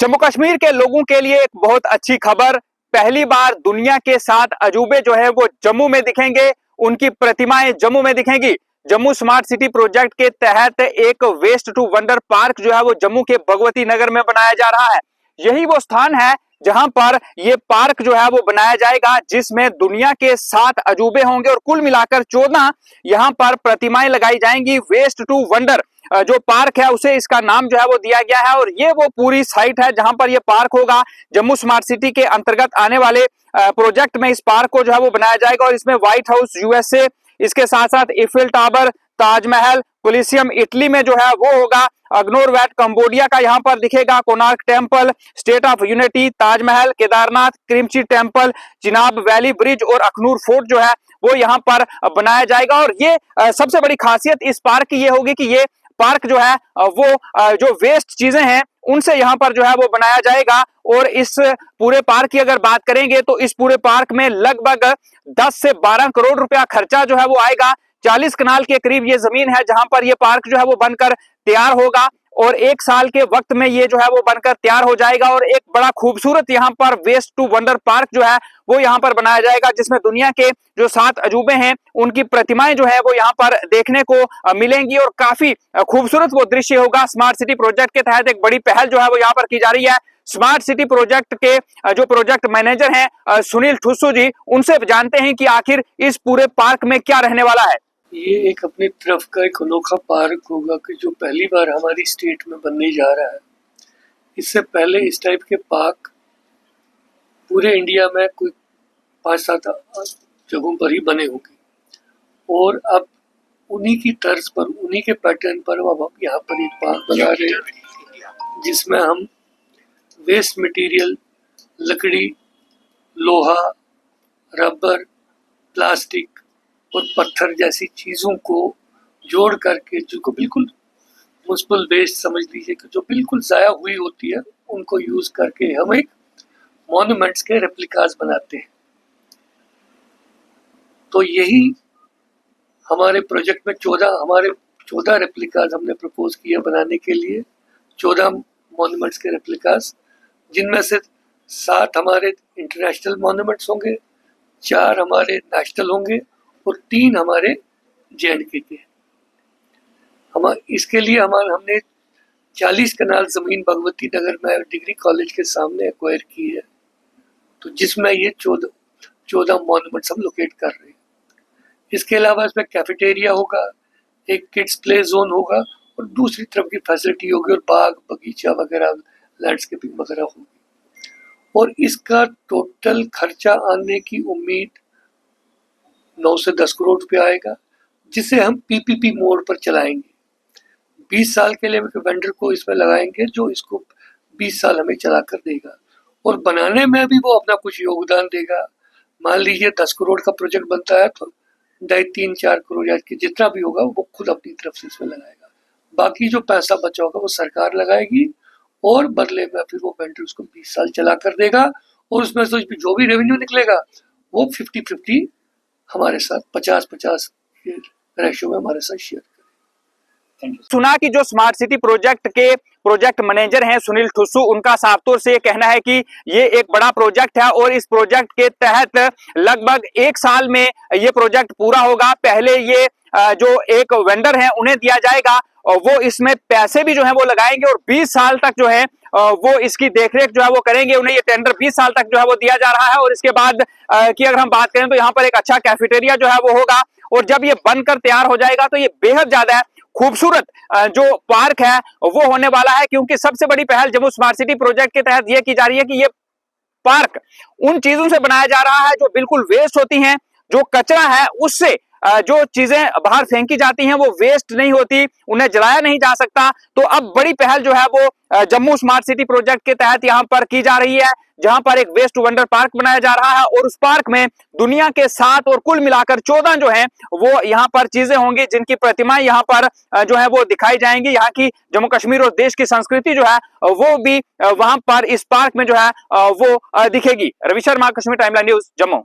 जम्मू कश्मीर के लोगों के लिए एक बहुत अच्छी खबर। पहली बार दुनिया के 7 अजूबे जो है वो जम्मू में दिखेंगे, उनकी प्रतिमाएं जम्मू में दिखेंगी। जम्मू स्मार्ट सिटी प्रोजेक्ट के तहत एक वेस्ट टू वंडर पार्क जो है वो जम्मू के भगवती नगर में बनाया जा रहा है। यही वो स्थान है जहां पर ये पार्क जो है वो बनाया जाएगा, जिसमें दुनिया के 7 अजूबे होंगे और कुल मिलाकर 14 यहां पर प्रतिमाएं लगाई जाएंगी। वेस्ट टू वंडर जो पार्क है उसे इसका नाम जो है वो दिया गया है और ये वो पूरी साइट है जहां पर ये पार्क होगा। जम्मू स्मार्ट सिटी के अंतर्गत आने वाले प्रोजेक्ट में इस पार्क को जो है वो बनाया जाएगा और इसमें व्हाइट हाउस यूएसए, इसके साथ साथ इफिल टावर, ताजमहल, कोलिसियम इटली में जो है वो होगा, अग्नोर वैट कंबोडिया का यहाँ पर दिखेगा, Konark temple, State of Unity, Taj Mahal, Kedarnath, Krimchi temple, Chenab valley bridge और अखनूर फोर्ट जो है वो यहाँ पर बनाया जाएगा। और ये सबसे बड़ी खासियत इस पार्क की ये होगी कि ये पार्क जो है वो जो वेस्ट चीजें हैं उनसे यहाँ पर जो है वो बनाया जाएगा। और इस पूरे पार्क की अगर बात करेंगे तो इस पूरे पार्क में लगभग 10 से 12 करोड़ रुपया खर्चा जो है वो आएगा। 40 कनाल के करीब ये जमीन है जहां पर ये पार्क जो है वो बनकर तैयार होगा और 1 साल के वक्त में ये जो है वो बनकर तैयार हो जाएगा। और एक बड़ा खूबसूरत यहाँ पर वेस्ट टू वंडर पार्क जो है वो यहाँ पर बनाया जाएगा, जिसमें दुनिया के जो 7 अजूबे हैं उनकी प्रतिमाएं जो है वो यहाँ पर देखने को मिलेंगी और काफी खूबसूरत वो दृश्य होगा। स्मार्ट सिटी प्रोजेक्ट के तहत एक बड़ी पहल जो है वो यहाँ पर की जा रही है। स्मार्ट सिटी प्रोजेक्ट के जो प्रोजेक्ट मैनेजर हैं सुनील ठुस्सू जी, उनसे जानते हैं कि आखिर इस पूरे पार्क में क्या रहने वाला है। ये एक अपनी तरफ का एक अनोखा पार्क होगा कि जो पहली बार हमारी स्टेट में बनने जा रहा है। इससे पहले इस टाइप के पार्क पूरे इंडिया में कोई 5-7 जगहों पर ही बने होंगे और अब उन्हीं की तर्ज पर, उन्हीं के पैटर्न पर अब हम यहाँ पर एक पार्क बना रहे हैं, जिसमें हम वेस्ट मटेरियल, लकड़ी, लोहा, रबर, प्लास्टिक और पत्थर जैसी चीज़ों को जोड़ करके, जो बिल्कुल म्युनिसिपल वेस्ट समझ लीजिए कि जो बिल्कुल ज़ाया हुई होती है, उनको यूज़ करके हम एक मॉन्यूमेंट्स के रेप्लिकास बनाते हैं। तो यही हमारे प्रोजेक्ट में 14 रेप्लिकास हमने प्रपोज किया बनाने के लिए। 14 मॉन्यूमेंट्स के रेप्लिकास, जिनमें से 7 हमारे इंटरनेशनल मॉन्यूमेंट्स होंगे, 4 हमारे नेशनल होंगे और 3 हमारे JNK के। हम इसके लिए हमने 40 कनाल जमीन भगवती नगर में डिग्री कॉलेज के सामने एक्वायर की है, तो जिसमें ये 14 मॉन्यूमेंट्स हम लोकेट कर रहे हैं। इसके अलावा इसमें कैफेटेरिया होगा, एक किड्स प्ले जोन होगा और दूसरी तरफ की फैसिलिटी होगी और बाग बगीचा वगैरह, लैंडस्केपिंग वगैरह होगी। और इसका टोटल खर्चा आने की उम्मीद 9 से 10 करोड़ रुपया आएगा, जिसे हम PPP मोड पर चलाएंगे। 20 साल के लिए वेंडर को इसमें लगाएंगे, जो इसको 20 साल हमें चला कर देगा और बनाने में भी वो अपना कुछ योगदान देगा। मान लीजिए 10 करोड़ का प्रोजेक्ट बनता है तो 3-4 करोड़ या जितना भी होगा वो खुद अपनी तरफ से इसमें लगाएगा। बाकी जो पैसा बचा होगा वो सरकार लगाएगी और बदले में फिर वो वेंडर उसको 20 साल चला कर देगा और उसमें से जो भी रेवेन्यू निकलेगा वो 50-50 हमारे साथ 50-50 रेशो में हमारे साथ शेयर करें। सुना कि जो स्मार्ट सिटी प्रोजेक्ट के प्रोजेक्ट मैनेजर हैं सुनील ठुस्सू, उनका साफ तौर से कहना है कि ये एक बड़ा प्रोजेक्ट है और इस प्रोजेक्ट के तहत लगभग 1 साल में ये प्रोजेक्ट पूरा होगा। पहले ये जो एक वेंडर है उन्हें दिया जाएगा और वो इसमें पैसे भी जो है वो लगाएंगे और 20 साल तक जो है वो इसकी देखरेख जो है वो करेंगे। उन्हें ये टेंडर 20 साल तक जो है वो दिया जा रहा है। और इसके बाद की अगर हम बात करें तो यहाँ पर एक अच्छा कैफेटेरिया जो है वो होगा और जब ये बनकर तैयार हो जाएगा तो ये बेहद ज्यादा खूबसूरत जो पार्क है वो होने वाला है, क्योंकि सबसे बड़ी पहल जम्मू स्मार्ट सिटी प्रोजेक्ट के तहत ये की जा रही है कि ये पार्क उन चीजों से बनाया जा रहा है जो बिल्कुल वेस्ट होती हैं। जो कचरा है उससे जो चीजें बाहर फेंकी जाती हैं वो वेस्ट नहीं होती, उन्हें जलाया नहीं जा सकता। तो अब बड़ी पहल जो है वो जम्मू स्मार्ट सिटी प्रोजेक्ट के तहत यहाँ पर की जा रही है, जहां पर एक वेस्ट टू वंडर पार्क बनाया जा रहा है और उस पार्क में दुनिया के 7 और कुल मिलाकर 14 जो हैं वो यहाँ पर चीजें होंगी, जिनकी प्रतिमाएं यहाँ पर जो है वो दिखाई जाएंगी। यहाँ की जम्मू कश्मीर और देश की संस्कृति जो है वो भी वहां पर इस पार्क में जो है वो दिखेगी। Ravi Sharma, Kashmir timeline news, Jammu.